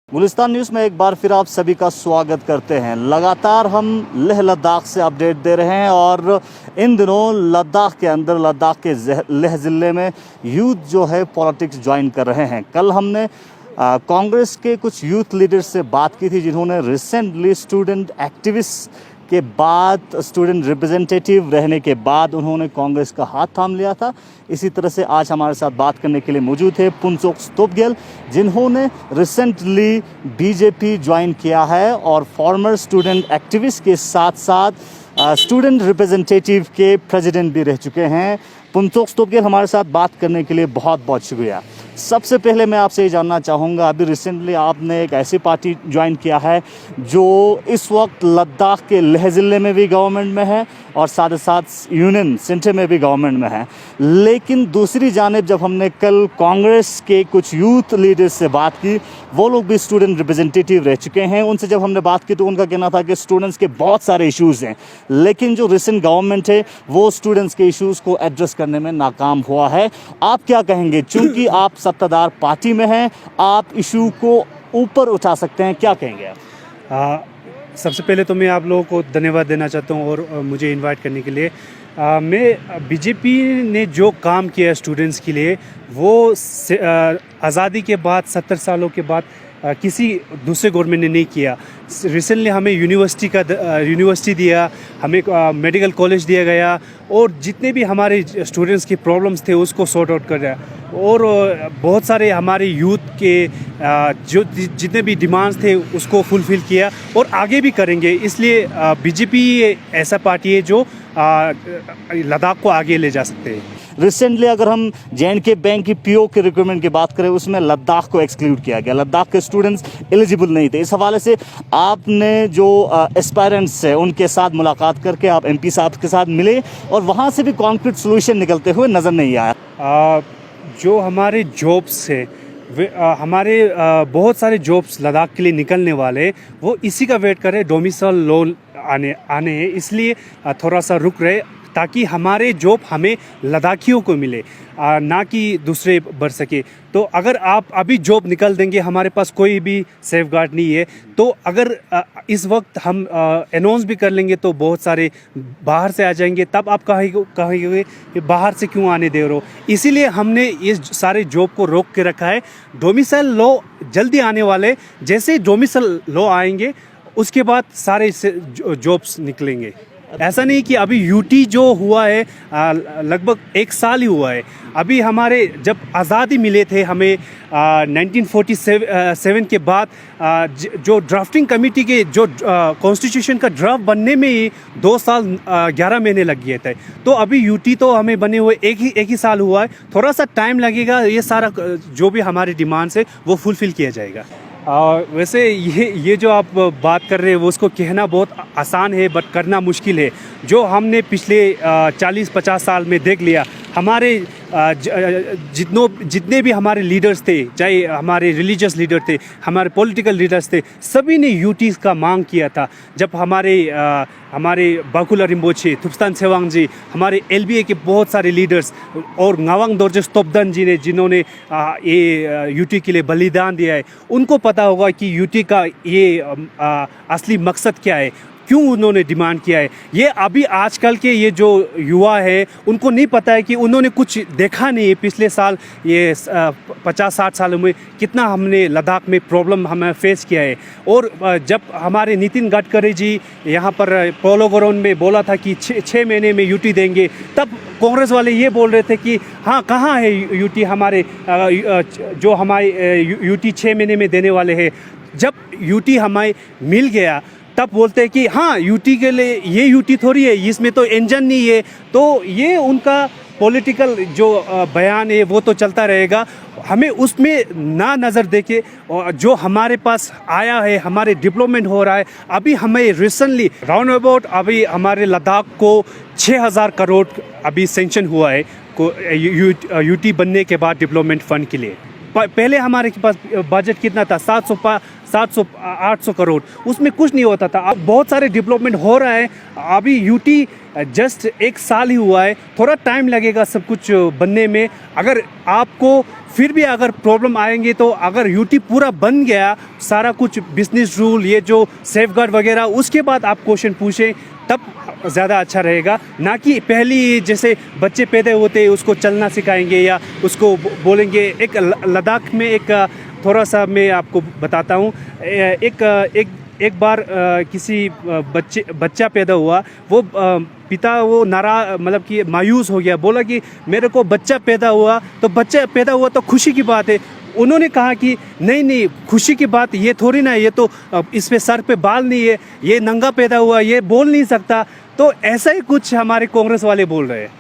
Gulistan news में एक बार फिर आप सभी का स्वागत करते हैं। लगातार हम लेह लद्दाख से अपडेट दे रहे हैं और इन दिनों लद्दाख के अंदर लद्दाख के लेह ज़िले में यूथ जो है पॉलिटिक्स ज्वाइन कर रहे हैं। कल हमने कांग्रेस के कुछ यूथ लीडर्स से बात की थी जिन्होंने रिसेंटली स्टूडेंट एक्टिविस्ट के बाद स्टूडेंट रिप्रेजेंटेटिव रहने के बाद उन्होंने कांग्रेस का हाथ थाम लिया था। इसी तरह से आज हमारे साथ बात करने के लिए मौजूद है पुंसोक तोपगेल, जिन्होंने रिसेंटली बीजेपी ज्वाइन किया है और फॉर्मर स्टूडेंट एक्टिविस्ट के साथ साथ स्टूडेंट रिप्रेजेंटेटिव के प्रेसिडेंट भी रह चुके हैं। पुंसोक तोपगेल हमारे साथ बात करने के लिए बहुत बहुत शुक्रिया। सबसे पहले मैं आपसे ये जानना चाहूँगा, अभी रिसेंटली आपने एक ऐसी पार्टी ज्वाइन किया है जो इस वक्त लद्दाख के लेह ज़िले में भी गवर्नमेंट में है और साथ ही साथ यूनियन सेंटर में भी गवर्नमेंट में है। लेकिन दूसरी जानिब जब हमने कल कांग्रेस के कुछ यूथ लीडर्स से बात की, वो लोग भी स्टूडेंट रिप्रेजेंटेटिव रह चुके हैं, उनसे जब हमने बात की तो उनका कहना था कि स्टूडेंट्स के बहुत सारे इश्यूज़ हैं, लेकिन जो रिसेंट गवर्नमेंट है वो स्टूडेंट्स के इश्यूज़ को एड्रेस करने में नाकाम हुआ है। आप क्या कहेंगे? चूँकि आप सत्ताधार पार्टी में हैं, आप इशू को ऊपर उठा सकते हैं, क्या कहेंगे आप? सबसे पहले तो मैं आप लोगों को धन्यवाद देना चाहता हूं और मुझे इनवाइट करने के लिए। मैं बीजेपी ने जो काम किया स्टूडेंट्स के लिए वो आज़ादी के बाद 70 सालों के बाद किसी दूसरे गवर्नमेंट ने नहीं किया। रिसेंटली हमें यूनिवर्सिटी दिया, हमें मेडिकल कॉलेज दिया गया और जितने भी हमारे स्टूडेंट्स के प्रॉब्लम्स थे उसको सॉर्ट आउट कर दिया और बहुत सारे हमारे यूथ के जो जितने भी डिमांड्स थे उसको फुलफ़िल किया और आगे भी करेंगे। इसलिए बीजेपी ऐसा पार्टी है जो लद्दाख को आगे ले जा सकते हैं। रिसेंटली अगर हम जे.एंड.के बैंक की पीओ के रिक्रूटमेंट की बात करें, उसमें लद्दाख को एक्सक्लूड किया गया, लद्दाख के स्टूडेंट्स एलिजिबल नहीं थे। इस हवाले से आपने जो एस्पायरेंट्स है उनके साथ मुलाकात करके आप एमपी साहब के साथ मिले और वहाँ से भी कॉन्क्रीट सोल्यूशन निकलते हुए नज़र नहीं आया। जो हमारे जॉब्स है हमारे बहुत सारे जॉब्स लद्दाख के लिए निकलने वाले, वो इसी का वेट कर रहे, डोमिसाइल लोन आने हैं, इसलिए थोड़ा सा रुक रहे ताकि हमारे जॉब हमें लद्दाखियों को मिले, ना कि दूसरे बढ़ सके। तो अगर आप अभी जॉब निकल देंगे, हमारे पास कोई भी सेफ गार्ड नहीं है, तो अगर इस वक्त हम अनाउंस भी कर लेंगे तो बहुत सारे बाहर से आ जाएंगे, तब आप कहेंगे कि बाहर से क्यों आने दे रहे हो। इसीलिए हमने इस सारे जॉब को रोक के रखा है। डोमिसाइल लॉ जल्दी आने वाले, जैसे डोमिसाइल लॉ आएंगे उसके बाद सारे जॉब्स निकलेंगे। ऐसा नहीं कि अभी यूटी जो हुआ है लगभग 1 साल ही हुआ है। अभी हमारे जब आज़ादी मिले थे हमें 1947 के बाद जो ड्राफ्टिंग कमेटी के जो कॉन्स्टिट्यूशन का ड्राफ्ट बनने में ही 2 साल 11 महीने लग गए थे। तो अभी यूटी तो हमें बने हुए एक ही साल हुआ है, थोड़ा सा टाइम लगेगा। ये सारा जो भी हमारी डिमांड्स है वो फुलफ़िल किया जाएगा। वैसे ये जो आप बात कर रहे हैं वो उसको कहना बहुत आसान है बट करना मुश्किल है। जो हमने पिछले 40-50 साल में देख लिया, हमारे जितने भी हमारे लीडर्स थे, चाहे हमारे रिलीजियस लीडर थे, हमारे पॉलिटिकल लीडर्स थे, सभी ने यूटीज का मांग किया था। जब हमारे बाकुला रिम्पोचे, थुप्स्तान सेवांग जी, हमारे एलबीए के बहुत सारे लीडर्स और नावांग दोरजे तोपदन जी ने, जिन्होंने ये यूटी के लिए बलिदान दिया है, उनको पता होगा कि यूटी का ये असली मकसद क्या है, क्यों उन्होंने डिमांड किया है। ये अभी आजकल के ये जो युवा है उनको नहीं पता है कि उन्होंने कुछ देखा नहीं है पिछले साल, ये 50-60 सालों में कितना हमने लद्दाख में प्रॉब्लम हमें फेस किया है। और जब हमारे नितिन गडकरी जी यहाँ पर पोलो ग्राउंड में बोला था कि 6 महीने में यूटी देंगे, तब कांग्रेस वाले ये बोल रहे थे कि हाँ, कहाँ है यूटी, हमारे जो हमारे यूटी 6 महीने में देने वाले हैं। जब यूटी हमें मिल गया तब बोलते हैं कि हाँ, यूटी के लिए ये यूटी थोड़ी है, इसमें तो इंजन नहीं है। तो ये उनका पॉलिटिकल जो बयान है वो तो चलता रहेगा। हमें उसमें ना नज़र देके जो हमारे पास आया है, हमारे डेवलपमेंट हो रहा है। अभी हमें रिसेंटली राउंड अबाउट अभी हमारे लद्दाख को 6000 करोड़ अभी सेंक्शन हुआ है यूटी बनने के बाद डेवलपमेंट फ़ंड के लिए। पहले हमारे के पास बजट कितना था, 700 करोड़, उसमें कुछ नहीं होता था। अब बहुत सारे डेवलपमेंट हो रहा है। अभी यूटी जस्ट 1 साल ही हुआ है, थोड़ा टाइम लगेगा सब कुछ बनने में। अगर आपको फिर भी अगर प्रॉब्लम आएंगे तो अगर यूटी पूरा बन गया, सारा कुछ बिजनेस रूल, ये जो सेफगार्ड वगैरह, उसके बाद आप क्वेश्चन पूछें, तब ज़्यादा अच्छा रहेगा। ना कि पहली जैसे बच्चे पैदा होते हैं उसको चलना सिखाएंगे या उसको बोलेंगे। एक लद्दाख में एक थोड़ा सा मैं आपको बताता हूँ। एक बार किसी बच्चा पैदा हुआ, वो पिता वो मतलब कि मायूस हो गया, बोला कि मेरे को बच्चा पैदा हुआ तो खुशी की बात है। उन्होंने कहा कि नहीं, खुशी की बात ये थोड़ी ना है, ये तो इस पे सर पे बाल नहीं है, ये नंगा पैदा हुआ, ये बोल नहीं सकता। तो ऐसा ही कुछ हमारे कांग्रेस वाले बोल रहे हैं।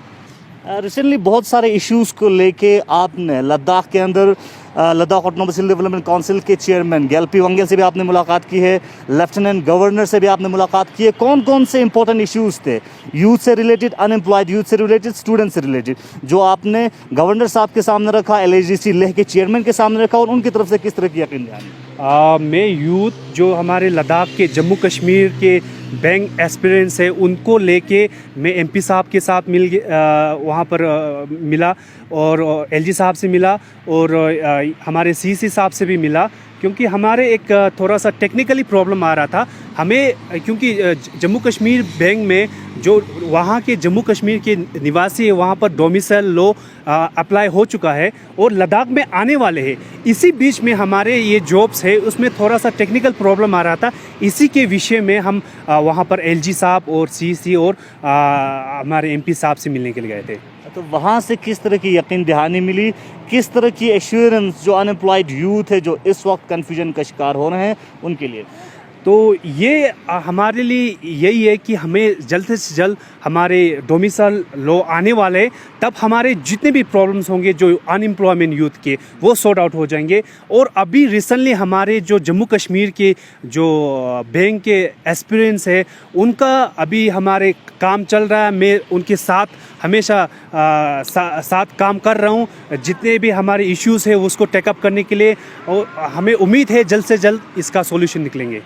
रिसेंटली बहुत सारे इश्यूज़ को लेके आपने लद्दाख के अंदर लद्दाख ऑटोनोमस डेवलपमेंट काउंसिल के चेयरमैन गेलपी वंगेल से भी आपने मुलाकात की है, लेफ्टिनेंट गवर्नर से भी आपने मुलाकात की है। कौन कौन से इंपॉर्टेंट इश्यूज़ थे, यूथ से रिलेटेड, अनएम्प्लॉयड यूथ से रिलेटेड, स्टूडेंट से रिलेटेड, जो आपने गवर्नर साहब के सामने रखा, LHDC लेह के चेयरमैन के सामने रखा, और उनकी तरफ से किस तरह की यकीन दहानी? मैं यूथ जो हमारे लद्दाख के जम्मू कश्मीर के बैंक एस्पिरेंट्स है, उनको लेके मैं MP साहब के साथ वहाँ पर मिला, और LG साहब से मिला, और हमारे CC साहब से भी मिला। क्योंकि हमारे एक थोड़ा सा टेक्निकली प्रॉब्लम आ रहा था हमें, क्योंकि जम्मू कश्मीर बैंक में जो वहाँ के जम्मू कश्मीर के निवासी है, वहाँ पर डोमिसाइल लॉ अप्लाई हो चुका है और लद्दाख में आने वाले हैं। इसी बीच में हमारे ये जॉब्स है, उसमें थोड़ा सा टेक्निकल प्रॉब्लम आ रहा था। इसी के विषय में हम वहाँ पर LG साहब और CC और हमारे MP साहब से मिलने के लिए गए थे। तो वहाँ से किस तरह की यकीन दहानी मिली, किस तरह की एश्योरेंस जो अनएम्प्लॉयड यूथ है जो इस वक्त कन्फ्यूजन का शिकार हो रहे हैं उनके लिए? तो ये हमारे लिए यही है कि हमें जल्द से जल्द हमारे डोमिसाइल लॉ आने वाले, तब हमारे जितने भी प्रॉब्लम्स होंगे जो अनएम्प्लॉयमेंट यूथ के, वो सॉर्ट आउट हो जाएंगे। और अभी रिसेंटली हमारे जो जम्मू कश्मीर के जो बैंक के एस्पिरेंट्स है, उनका अभी हमारे काम चल रहा है। मैं उनके साथ हमेशा साथ काम कर रहा हूँ, जितने भी हमारे इश्यूज़ है उसको टेकअप करने के लिए, और हमें उम्मीद है जल्द से जल्द इसका सॉल्यूशन निकलेंगे।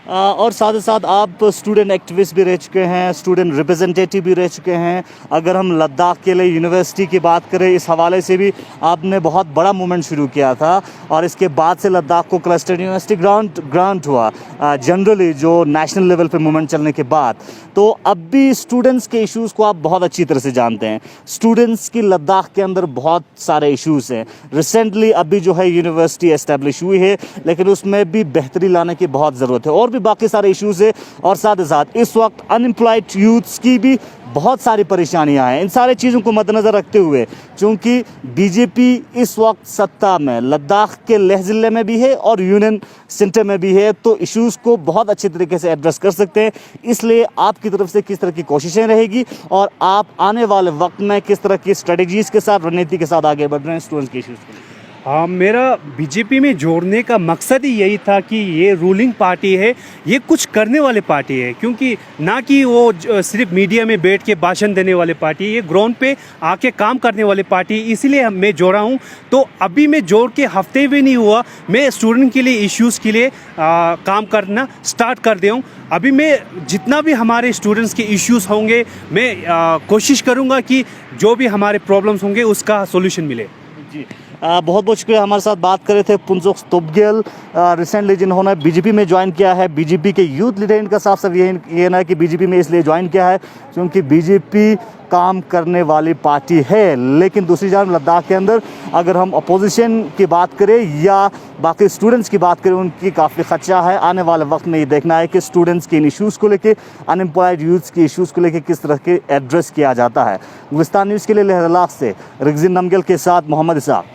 और साथ ही साथ आप स्टूडेंट एक्टिविस्ट भी रह चुके हैं, स्टूडेंट रिप्रेजेंटेटिव भी रह चुके हैं। अगर हम लद्दाख के लिए यूनिवर्सिटी की बात करें, इस हवाले से भी आपने बहुत बड़ा मूवमेंट शुरू किया था, और इसके बाद से लद्दाख को क्लस्टर यूनिवर्सिटी ग्रांट हुआ जनरली, जो नेशनल लेवल पे मूवमेंट चलने के बाद। तो अब भी स्टूडेंट्स के इश्यूज़ को आप बहुत अच्छी तरह से जानते हैं। स्टूडेंट्स की लद्दाख के अंदर बहुत सारे इश्यूज़ हैं। रिसेंटली अभी जो है यूनिवर्सिटी एस्टेब्लिश हुई है, लेकिन उसमें भी बेहतरी लाने की बहुत ज़रूरत है, और बाकी सारे इश्यूज़ है। और साथ ही साथ इस वक्त अनएम्प्लॉयड यूथ्स की भी बहुत सारी परेशानियां हैं। इन सारी चीज़ों को मद्देनज़र रखते हुए, चूँकि बीजेपी इस वक्त सत्ता में लद्दाख के लेह ज़िले में भी है और यूनियन सेंटर में भी है, तो इश्यूज़ को बहुत अच्छे तरीके से एड्रेस कर सकते हैं। इसलिए आपकी तरफ से किस तरह की कोशिशें रहेगी, और आप आने वाले वक्त में किस तरह की स्ट्रेटजीज़ के साथ, रणनीति के साथ आगे बढ़ रहे हैं स्टूडेंट्स के इश्यूज़ के लिए? हाँ, मेरा बीजेपी में जोड़ने का मकसद ही यही था कि ये रूलिंग पार्टी है, ये कुछ करने वाले पार्टी है, क्योंकि ना कि वो सिर्फ मीडिया में बैठ के भाषण देने वाले पार्टी, ये ग्राउंड पे आके काम करने वाले पार्टी। इसीलिए मैं जोड़ा हूँ। तो अभी मैं जोड़ के हफ्ते भी नहीं हुआ, मैं स्टूडेंट के लिए, इश्यूज़ के लिए काम करना स्टार्ट कर दिया हूँ। अभी मैं जितना भी हमारे स्टूडेंट्स के इश्यूज़ होंगे, मैं कोशिश करूँगा कि जो भी हमारे प्रॉब्लम्स होंगे उसका सोल्यूशन मिले। जी, बहुत बहुत शुक्रिया। हमारे साथ बात कर रहे थे पुंसोक तोपगेल, रिसेंटली जिन्होंने बीजेपी में ज्वाइन किया है। बीजेपी के यूथ लीडर, इनका साफ साफ ये कहना है कि बीजेपी में इसलिए ज्वाइन किया है क्योंकि बीजेपी काम करने वाली पार्टी है। लेकिन दूसरी जानब लद्दाख के अंदर अगर हम अपोजिशन की बात करें या बाकी स्टूडेंट्स की बात करें, उनकी काफ़ी खदशा है। आने वाले वक्त में ये देखना है कि स्टूडेंट्स के इन इश्यूज़ को लेके, अनएम्प्लॉयड यूथ्स के इश्यूज़ को लेके किस तरह के एड्रेस किया जाता है। गुलिस्तान न्यूज़ के लिए लेह लद्दाख से रिगजिन नमगेल के साथ मोहम्मद इसाक।